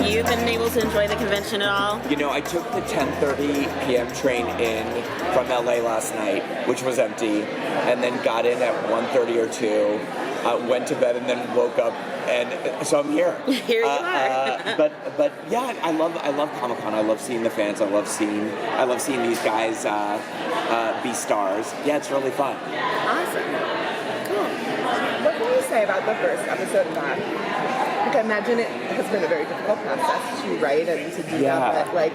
you been able to enjoy the convention at all? You know, I took the 10:30 p.m. train in from LA last night, which was empty, and then got in at 1:30 or 2, went to bed, and then woke up, and so I'm here. Here you are. But yeah, I love Comic-Con. I love seeing the fans. I love seeing these guys be stars. Yeah, it's really fun. Awesome. Cool. What can you say about the first episode back? Like, I imagine it has been a very difficult process to write and to do that, but like...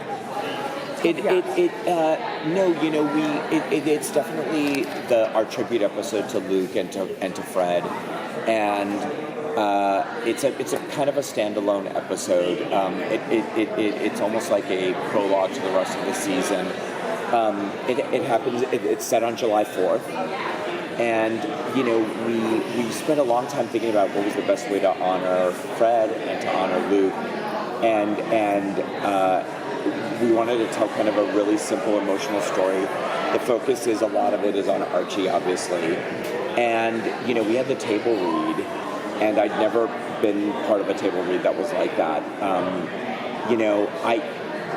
It's definitely our tribute episode to Luke and to Fred, and it's a kind of a standalone episode. It's almost like a prologue to the rest of the season. It happens. It's set on July 4th, and we spent a long time thinking about what was the best way to honor Fred and to honor Luke, and we wanted to tell kind of a really simple emotional story. The focus is, a lot of it is on Archie, obviously. And, we had the table read, and I'd never been part of a table read that was like that.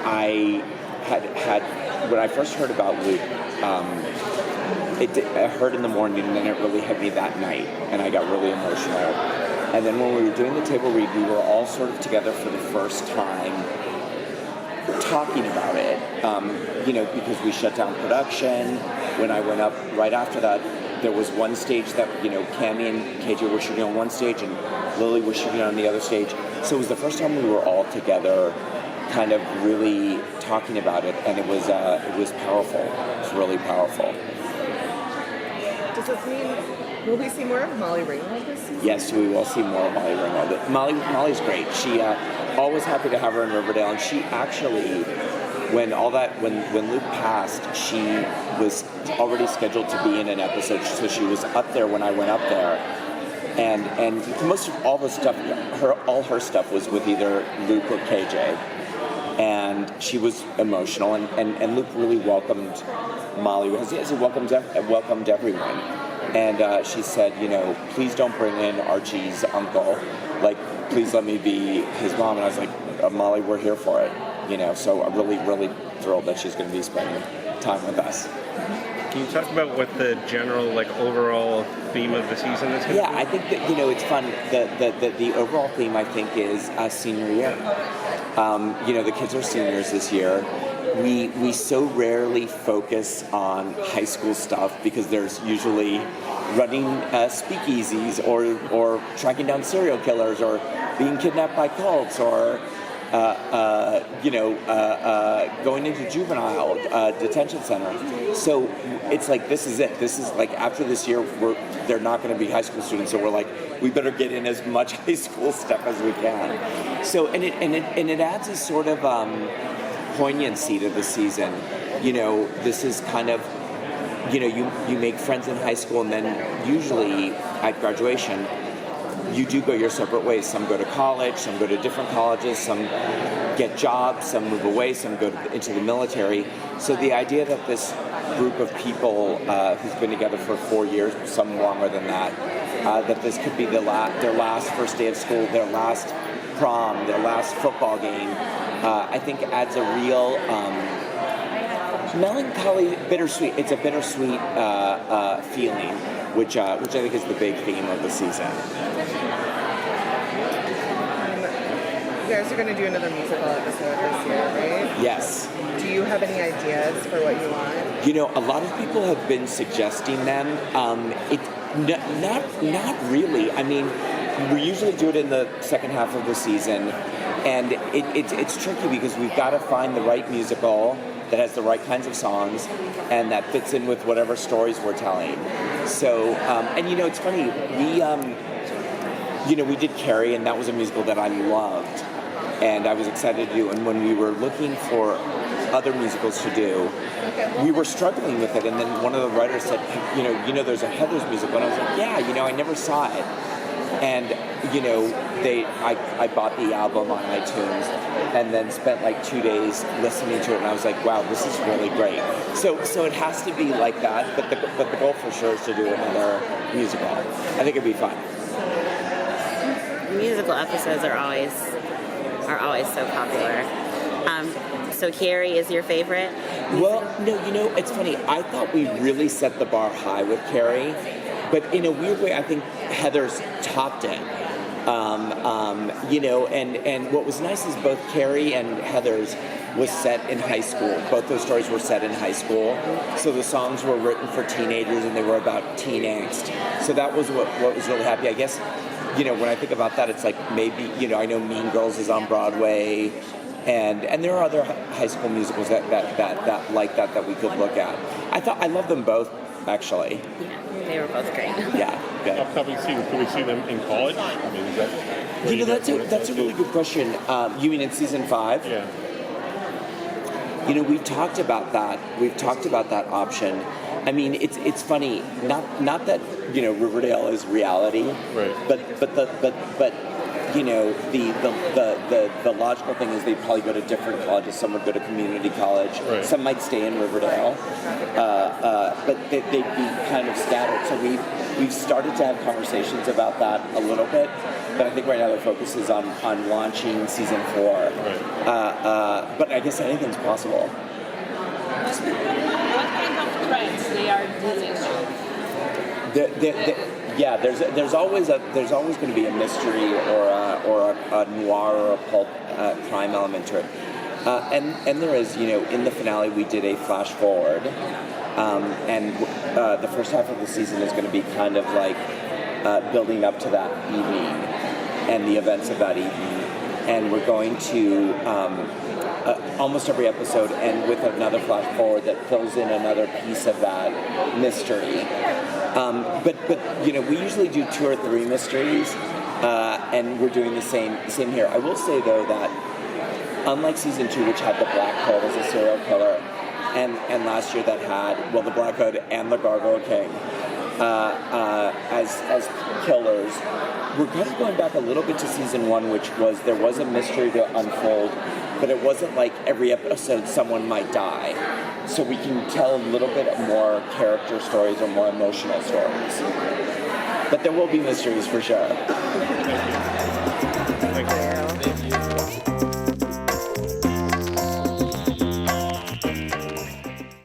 I had when I first heard about Luke, I heard in the morning, and then it really hit me that night, and I got really emotional. And then when we were doing the table read, we were all sort of together for the first time, talking about it, because we shut down production. When I went up right after that, there was one stage that, Cammie and KJ were shooting on one stage and Lily was shooting on the other stage. So it was the first time we were all together kind of really talking about it, and it was powerful. It was really powerful. Does this mean, will we see more of Molly Ringwald this season? Yes, we will see more of Molly Ringwald. Molly's great. She always happy to have her in Riverdale, and she actually, when Luke passed, she was already scheduled to be in an episode, so she was up there when I went up there, and most of all the stuff, all her stuff was with either Luke or KJ, and she was emotional, and Luke really welcomed Molly, as he welcomed everyone, and she said, please don't bring in Archie's uncle, like, please let me be his mom. And I was like, Molly, we're here for it. So I'm really, really thrilled that she's going to be spending time with us. Can you talk about what the general, overall theme of the season is going to be? Yeah, I think that, it's fun. The overall theme, I think, is senior year. The kids are seniors this year. We so rarely focus on high school stuff because there's usually running speakeasies or tracking down serial killers or being kidnapped by cults or going into juvenile detention center. So it's like, this is it. This is like, after this year, they're not going to be high school students. So we're like, we better get in as much high school stuff as we can. So and it adds a sort of poignancy to the season. This is kind of, you make friends in high school, and then usually at graduation, you do go your separate ways. Some go to college, some go to different colleges, some get jobs, some move away, some go into the military. So the idea that this group of people who's been together for 4 years, some longer than that, that this could be their last first day of school, their last prom, their last football game, I think adds a real melancholy, bittersweet. It's a bittersweet feeling, which I think is the big theme of the season. You guys are going to do another musical episode this year, right? Yes. Do you have any ideas for what you want? A lot of people have been suggesting them. Not really. I mean, we usually do it in the second half of the season, and it's tricky because we've got to find the right musical that has the right kinds of songs and that fits in with whatever stories we're telling. So, it's funny, we did Carrie, and that was a musical that I loved, and I was excited to do, and when we were looking for other musicals to do, we were struggling with it, and then one of the writers said, there's a Heathers musical, and I was like, yeah, I never saw it. And, I bought the album on iTunes and then spent like 2 days listening to it, and I was like, wow, this is really great. So it has to be like that, but the goal for sure is to do another musical. I think it'd be fun. musical episodes are always so popular. So Carrie is your favorite? Well, no, it's funny. I thought we really set the bar high with Carrie, but in a weird way, I think Heather's topped it. And what was nice is both Carrie and Heather's was set in high school. Both those stories were set in high school. So the songs were written for teenagers and they were about teen angst. So that was what was really happy. I guess, when I think about that, it's like maybe, I know Mean Girls is on Broadway. And there are other high school musicals that like that we could look at. I love them both, actually. Yeah, they were both great. Yeah. Good. Upcoming season, can we see them in college? I mean, is that That's a really good question. You mean in season 5? Yeah. We've talked about that. We've talked about that option. I mean, it's funny. Not that Riverdale is reality, right? But the logical thing is they'd probably go to different colleges. Some would go to community college. Right. Some might stay in Riverdale, but they'd be kind of scattered. So we've started to have conversations about that a little bit. But I think right now the focus is on launching season 4. Right. But I guess anything's possible. What kind of trends they are dealing with? Yeah, there's always going to be a mystery or a noir or a pulp crime element to it, and there is in the finale we did a flash forward, and the first half of the season is going to be kind of like building up to that evening and the events of that evening, and we're going to almost every episode end with another flash forward that fills in another piece of that mystery. But we usually do 2 or 3 mysteries, and we're doing the same here. I will say though that unlike season 2, which had the Black Hood as a serial killer, and last year that had the Black Hood and the Gargoyle King as killers, we're kind of going back a little bit to season 1, which was there was a mystery to unfold, but it wasn't like every episode someone might die. So we can tell a little bit more character stories or more emotional stories. But there will be mysteries for sure.